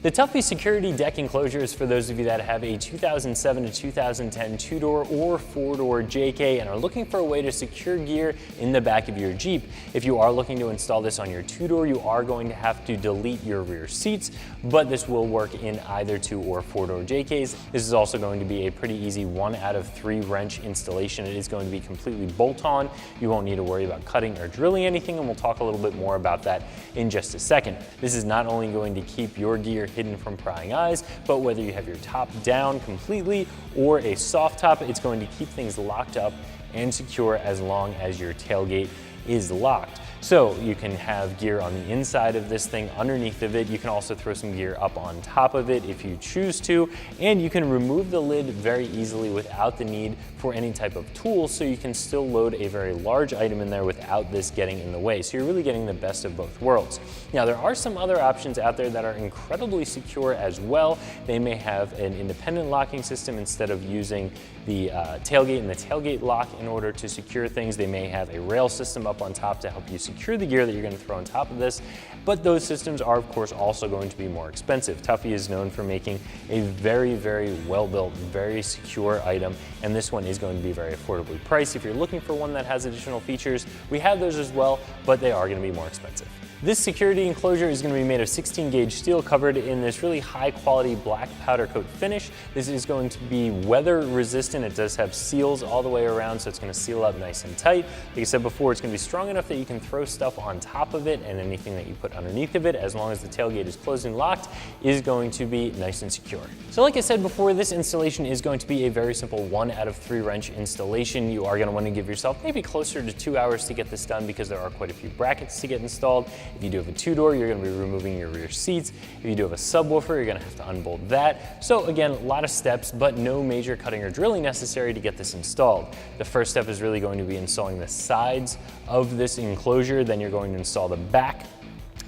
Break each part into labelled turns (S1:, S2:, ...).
S1: The Tuffy Security Deck Enclosure is for those of you that have a 2007 to 2010 two-door or four-door JK and are looking for a way to secure gear in the back of your Jeep. If you are looking to install this on your two-door, you are going to have to delete your rear seats, but this will work in either two or four-door JKs. This is also going to be a pretty easy 1 out of 3 wrench installation. It is going to be completely bolt-on. You won't need to worry about cutting or drilling anything, and we'll talk a little bit more about that in just a second. This is not only going to keep your gear hidden from prying eyes, but whether you have your top down completely or a soft top, it's going to keep things locked up and secure as long as your tailgate is locked. So you can have gear on the inside of this thing, underneath of it. You can also throw some gear up on top of it if you choose to, and you can remove the lid very easily without the need for any type of tool, so you can still load a very large item in there without this getting in the way. So you're really getting the best of both worlds. Now, there are some other options out there that are incredibly secure as well. They may have an independent locking system instead of using the tailgate and the tailgate lock in order to secure things. They may have a rail system up on top to help you secure the gear that you're going to throw on top of this, but those systems are of course also going to be more expensive. Tuffy is known for making a very, very well-built, very secure item, and this one is going to be very affordably priced. If you're looking for one that has additional features, we have those as well, but they are going to be more expensive. This security enclosure is going to be made of 16 gauge steel covered in this really high quality black powder coat finish. This is going to be weather resistant. It does have seals all the way around, so it's going to seal up nice and tight. Like I said before, it's going to be strong enough that you can throw stuff on top of it, and anything that you put underneath of it, as long as the tailgate is closed and locked, is going to be nice and secure. So like I said before, this installation is going to be a very simple 1 out of 3 wrench installation. You are going to want to give yourself maybe closer to 2 hours to get this done because there are quite a few brackets to get installed. If you do have a two-door, you're going to be removing your rear seats. If you do have a subwoofer, you're going to have to unbolt that. So again, a lot of steps, but no major cutting or drilling necessary to get this installed. The first step is really going to be installing the sides of this enclosure. Then you're going to install the back,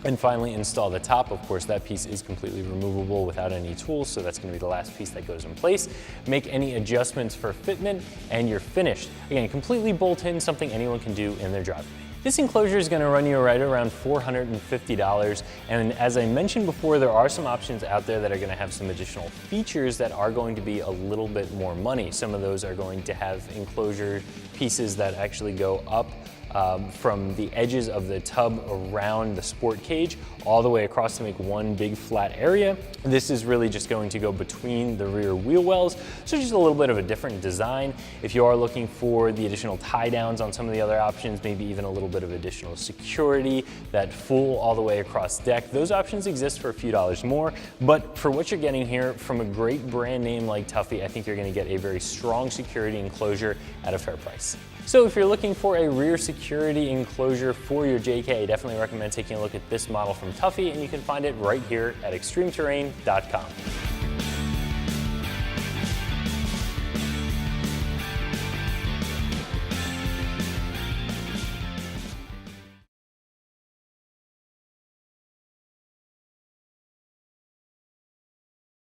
S1: and finally install the top. Of course, that piece is completely removable without any tools, so that's going to be the last piece that goes in place. Make any adjustments for fitment, and you're finished. Again, completely bolt in, something anyone can do in their driveway. This enclosure is going to run you right around $450, and as I mentioned before, there are some options out there that are going to have some additional features that are going to be a little bit more money. Some of those are going to have enclosure pieces that actually go up from the edges of the tub around the sport cage all the way across to make one big flat area. This is really just going to go between the rear wheel wells, so just a little bit of a different design. If you are looking for the additional tie downs on some of the other options, maybe even a little bit of additional security, that full all the way across deck, those options exist for a few dollars more, but for what you're getting here from a great brand name like Tuffy, I think you're going to get a very strong security enclosure at a fair price. So if you're looking for a rear security enclosure for your JK, I definitely recommend taking a look at this model from Tuffy, and you can find it right here at ExtremeTerrain.com.